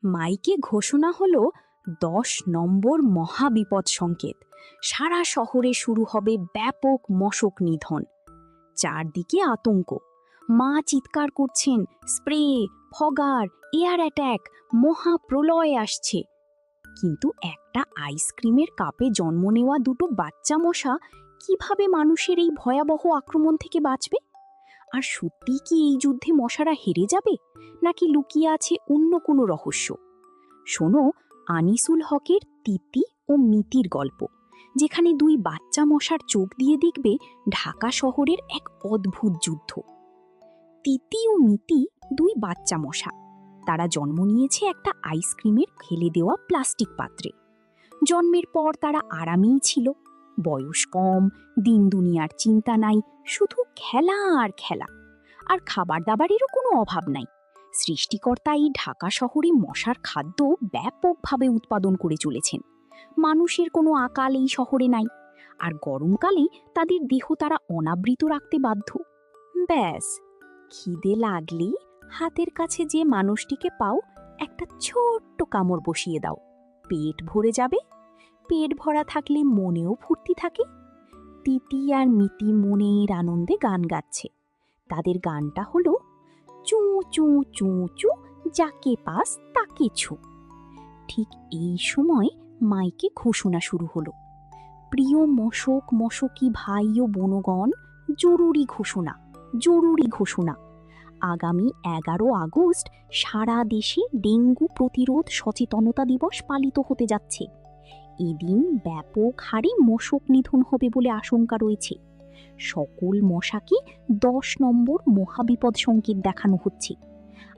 মাইকে ঘোষণা হলো ১০ নম্বর মহাবিপদ সংকেত। সারা শহরে শুরু হবে ব্যাপক মশক নিধন। চারদিকে আতঙ্ক। মা চিৎকার করছেন, স্প্রে, ফগার, এয়ার অ্যাট্যাক, মহাপ্রলয় আসছে। কিন্তু একটা আইসক্রিমের কাপে জন্ম নেওয়া দুটো বাচ্চা মশা কিভাবে মানুষের এই ভয়াবহ আক্রমণ থেকে বাঁচবে? আর সত্যি কি এই যুদ্ধে মশারা হেরে যাবে, নাকি লুকিয়ে আছে অন্য কোনো রহস্য? শোনো আনিসুল হকের তিতি ও মিতির গল্প, যেখানে দুই বাচ্চা মশার চোখ দিয়ে দেখবে ঢাকা শহরের এক অদ্ভুত যুদ্ধ। তিতি ও মিতি দুই বাচ্চা মশা। তারা জন্ম নিয়েছে একটা আইসক্রিমের ফেলে দেওয়া প্লাস্টিক পাত্রে। জন্মের পর তারা আরামেই ছিল। বয়স কম, দিন দুনিয়ার চিন্তা নাই, শুধু খেলা আর খেলা। আর খাবার দাবারেরও কোনো অভাব নাই। সৃষ্টিকর্তা এই ঢাকা শহরে মশার খাদ্য ব্যাপকভাবে উৎপাদন করে চলেছেন। মানুষের কোনো আকাল এই শহরে নাই। আর গরমকালে তাদের দেহ তারা অনাবৃত রাখতে বাধ্য। ব্যাস, খিদে লাগলেই হাতের কাছে যে মানুষটিকে পাও, একটা ছোট্ট কামড় বসিয়ে দাও, পেট ভরে যাবে। পেট ভরা থাকলে মনেও ফুর্তি থাকে। তিতি আর মিতি মনের আনন্দে গান গাচ্ছে। তাদের গানটা হলো চু চু চু চু, যাকে পাস তাকে ছু। ঠিক এই সময় মাইকে ঘোষণা শুরু হলো, প্রিয় মশক মশকি ভাই ও বনগণ, জরুরি ঘোষণা, জরুরি ঘোষণা। আগামী ১১ আগস্ট সারা দেশে ডেঙ্গু প্রতিরোধ সচেতনতা দিবস পালিত হতে যাচ্ছে। এদিন ব্যাপক হারে মশক নিধন হবে বলে আশঙ্কা রয়েছে। সকল মশাকে ১০ নম্বর মহাবিপদ সংকেত দেখানো হচ্ছে।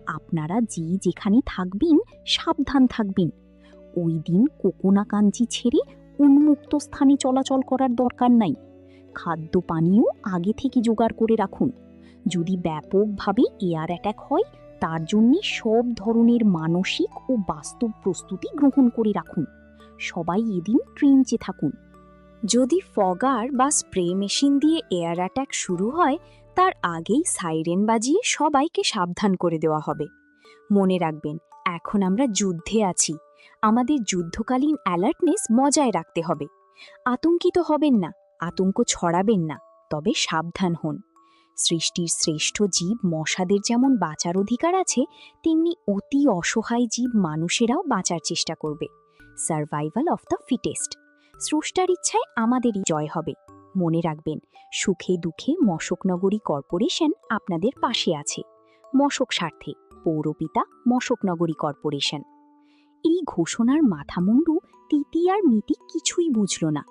আপনারা যে যেখানে থাকবেন সাবধান থাকবেন। ওই দিন কোকোনা কাঞ্চি ছেড়ে উন্মুক্ত স্থানে চলাচল করার দরকার নাই। খাদ্য পানীয় আগে থেকে জোগাড় করে রাখুন। যদি ব্যাপকভাবে এয়ার অ্যাট্যাক হয়, তার জন্য সব ধরনের মানসিক ও বাস্তব প্রস্তুতি গ্রহণ করে রাখুন। সবাই এদিন ট্রেঞ্চে থাকুন। যদি ফগার বা স্প্রে মেশিন দিয়ে এয়ার অ্যাট্যাক শুরু হয়, তার আগেই সাইরেন বাজিয়ে সবাইকে সাবধান করে দেওয়া হবে। মনে রাখবেন, এখন আমরা যুদ্ধে আছি। আমাদের যুদ্ধকালীন অ্যালার্টনেস বজায় রাখতে হবে। আতঙ্কিত হবেন না, আতঙ্ক ছড়াবেন না, তবে সাবধান হন। সৃষ্টির শ্রেষ্ঠ জীব মশাদের যেমন বাঁচার অধিকার আছে, তেমনি অতি অসহায় জীব মানুষেরাও বাঁচার চেষ্টা করবে। Survival of the fittest. স্রষ্টার ইচ্ছায় আমাদেরই জয় হবে। মনে রাখবেন, সুখে দুঃখে মশকনগরী কর্পোরেশন আপনাদের পাশে আছে। মশক স্বার্থে, পৌরপিতা মশকনগরী কর্পোরেশন। এই ঘোষণার মাথামুন্ডু তিতি আর মিতি কিছুই বুঝল না।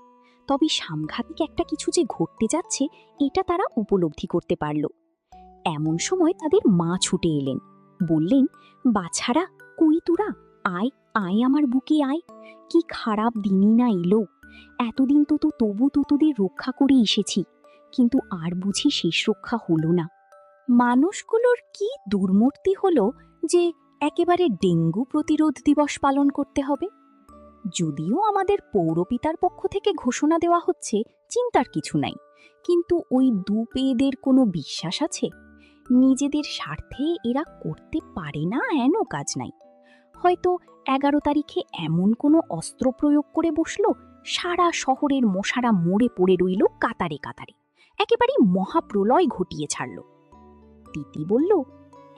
তবে সাংঘাতিক একটা কিছু যে ঘটতে যাচ্ছে, এটা তারা উপলব্ধি করতে পারল। এমন সময় তাদের মা ছুটে এলেন, বললেন, বাছারা, কই তোরা? আয় আয়, আমার বুকে আয়। কি খারাপ দিনই না এলো। এতদিন তো তবু তোদের রক্ষা করে এসেছি, কিন্তু আর বুঝি শেষ রক্ষা হলো না। মানুষগুলোর কি দুর্মূর্তি হলো যে একেবারে ডেঙ্গু প্রতিরোধ দিবস পালন করতে হবে। যদিও আমাদের পৌরপিতার পক্ষ থেকে ঘোষণা দেওয়া হচ্ছে, চিন্তার কিছু নাই, কিন্তু ওই দুপেদের কোনো বিশ্বাস আছে? নিজেদের স্বার্থে এরা করতে পারে না এমন কাজ নাই। হয়তো ১১ তারিখে এমন কোনো অস্ত্র প্রয়োগ করে বসলো, সারা শহরের মশারা মরে পড়ে রইল কাতারে কাতারে, একেবারে মহাপ্রলয় ঘটিয়ে ছাড়ল। তিতি বলল,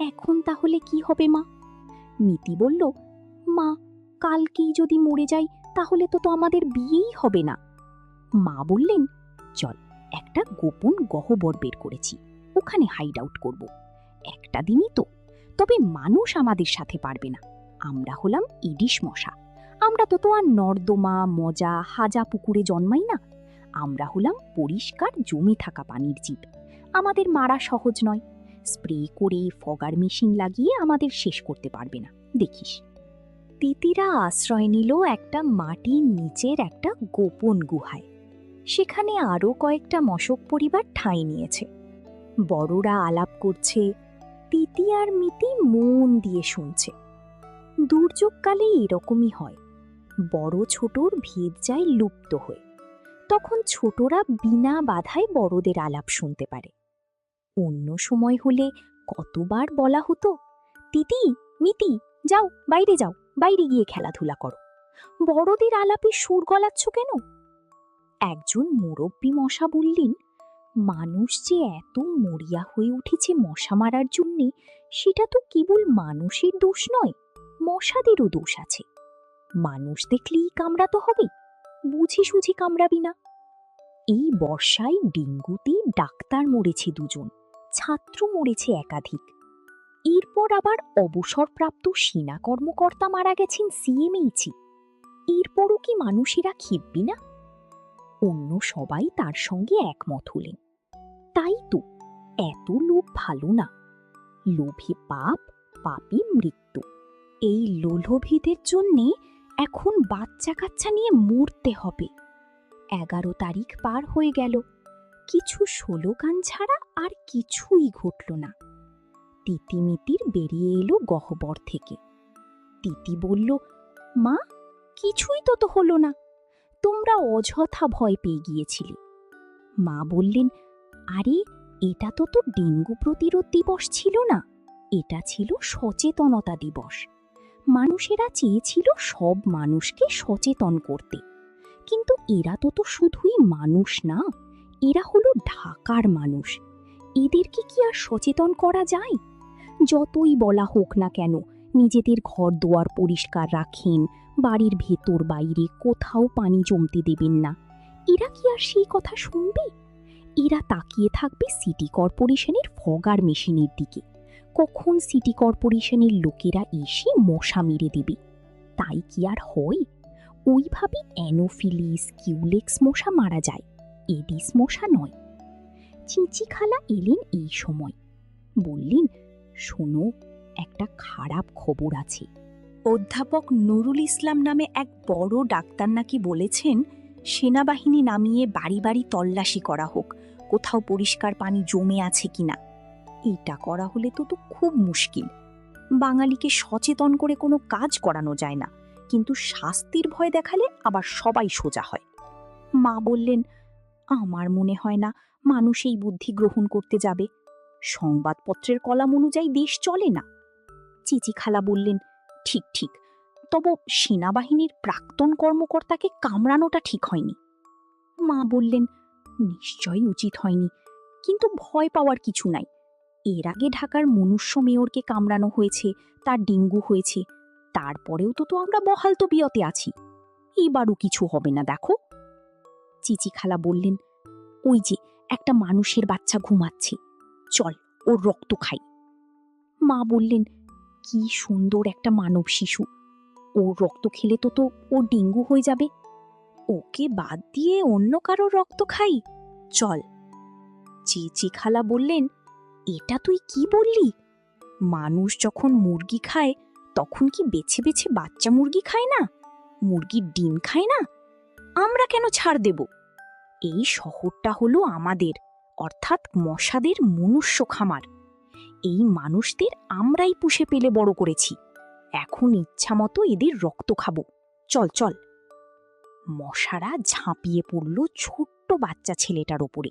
এখন তাহলে কি হবে মা? মিতি বলল, মা, কালকেই যদি মরে যাই তাহলে তো আমাদের বিয়েই হবে না। মা বললেন, চল, একটা গোপন গহ্বর বের করেছি, ওখানে হাইড আউট করব। একটা দিনই তো, তবে মানুষ আমাদের সাথে পারবে না। আমরা হলাম ইডিশ মশা। আমরা তো আর নর্দমা, মজা, হাজা পুকুরে জন্মাই না। আমরা হলাম পরিষ্কার জমে থাকা পানির জীব। আমাদের মারা সহজ নয়। স্প্রে করে, ফগার মেশিন লাগিয়ে আমাদের শেষ করতে পারবে না, দেখিস। তিতিরা আশ্রয় নিল একটা মাটির নিচের একটা গোপন গুহায়। সেখানে আরও কয়েকটা মশক পরিবার ঠাঁই নিয়েছে। বড়রা আলাপ করছে, তিতি আর মিতি মন দিয়ে শুনছে। দুর্যোগকালে এরকমই হয়, বড় ছোটর ভেদ যায় লুপ্ত হয়ে। তখন ছোটরা বিনা বাধায় বড়দের আলাপ শুনতে পারে। অন্য সময় হলে কতবার বলা হতো, তিতি, মিতি, যাও, বাইরে যাও, বাইরে গিয়ে খেলাধুলা করো, বড়দের আলাপে সুর গলাচ্ছ কেন? একজন মুরব্বী মশা বললেন, মানুষ যে এত মরিয়া হয়ে উঠেছে মশা মারার জন্যে, সেটা তো কেবল মানুষের দোষ নয়, মশাদেরও দোষ আছে। মানুষ দেখলেই কামড়াতে হবে, বুঝি সুঝি কামড়াবি না। এই বর্ষায় ডেঙ্গুতে ডাক্তার মরেছে 2 জন, ছাত্র মরেছে একাধিক। এরপর আবার অবসরপ্রাপ্ত সেনা কর্মকর্তা মারা গেছেন সিএমএইচে। এরপরও কি মানুষেরা ক্ষিপ্বি না? অন্য সবাই তার সঙ্গে একমত হলেন। তাই তো, এত লোভ ভালো না। লোভে পাপ, পাপে মৃত্যু। এই লোলভীদের জন্যে এখন বাচ্চা কাচ্চা নিয়ে মরতে হবে। 11 তারিখ পার হয়ে গেল, কিছু স্লোগান ছাড়া আর কিছুই ঘটল না। তিতিমিতির বেরিয়ে এলো গহ্বর থেকে। তিতি বলল, মা, কিছুই তো হলো না, তোমরা অযথা ভয় পেয়ে গিয়েছিলে। মা বললেন, আরে এটা তো ডেঙ্গু প্রতিরোধ দিবস ছিল না, এটা ছিল সচেতনতা দিবস। মানুষেরা চেয়েছিল সব মানুষকে সচেতন করতে, কিন্তু এরা তো শুধুই মানুষ না, এরা হলো ঢাকার মানুষ। এদেরকে কি আর সচেতন করা যায়? যতই বলা হোক না কেন, নিজেদের ঘর দুয়ার পরিষ্কার রাখেন, বাড়ির ভেতর বাইরে কোথাও পানি জমতে দেবেন না, এরা কি আর সেই কথা শুনবে? এরা তাকিয়ে থাকবে সিটি কর্পোরেশনের ফগার মেশিনের দিকে, কখন সিটি কর্পোরেশনের লোকেরা এসে মশা মেরে দেবে। তাই কি আর হয়? ওইভাবে অ্যানোফিলিস কিউলেক্স মশা মারা যায়, এডিস মশা নয়। চিচি খালা এলেন এই সময়, বললেন, শোনো, একটা খারাপ খবর আছে। অধ্যাপক নুরুল ইসলাম নামে এক বড় ডাক্তার নাকি বলেছেন, সেনাবাহিনী নামিয়ে বাড়ি বাড়ি তল্লাশি করা হোক, কোথাও পরিষ্কার পানি জমে আছে কিনা। এটা করা হলে তো খুব মুশকিল। বাঙালিকে সচেতন করে কোনো কাজ করানো যায় না, কিন্তু শাস্তির ভয় দেখালে আবার সবাই সোজা হয়। মা বললেন, আমার মনে হয় না মানুষ এই বুদ্ধি গ্রহণ করতে যাবে। সংবাদপত্রের কলাম অনুযায়ী দেশ চলে না। চিচি খালা বললেন, ঠিক ঠিক, তবে সেনাবাহিনীর প্রাক্তন কর্মকর্তাকে কামড়ানোটা ঠিক হয়নি। মা বললেন, নিশ্চয়ই উচিত হয়নি, কিন্তু ভয় পাওয়ার কিছু নাই। এর আগে ঢাকার মনুষ্য মেয়রকে কামড়ানো হয়েছে, তার ডেঙ্গু হয়েছে, তারপরেও তো আমরা বহাল তবিয়তে আছি। এবারও কিছু হবে না, দেখো। চিচি খালা বললেন, ওই যে একটা মানুষের বাচ্চা ঘুমাচ্ছে, চল ওর রক্ত খাই। মা বললেন, কি সুন্দর একটা মানব শিশু, ওর রক্ত খেলে তো ওর ডেঙ্গু হয়ে যাবে। ওকে বাদ দিয়ে অন্য কারো রক্ত খাই, চল। চিচি খালা বললেন, এটা তুই কি বললি? মানুষ যখন মুরগি খায় তখন কি বেছে বেছে বাচ্চা মুরগি খায় না? মুরগির ডিম খায় না? আমরা কেন ছাড় দেব? এই শহরটা হলো আমাদের, অর্থাৎ মশাদের মনুষ্য খামার। এই মানুষদের আমরাই পুষে পেলে বড় করেছি, এখন ইচ্ছা মতো এদের রক্ত খাবো, চল চল। মশারা ঝাঁপিয়ে পড়ল ছোট্ট বাচ্চা ছেলেটার ওপরে।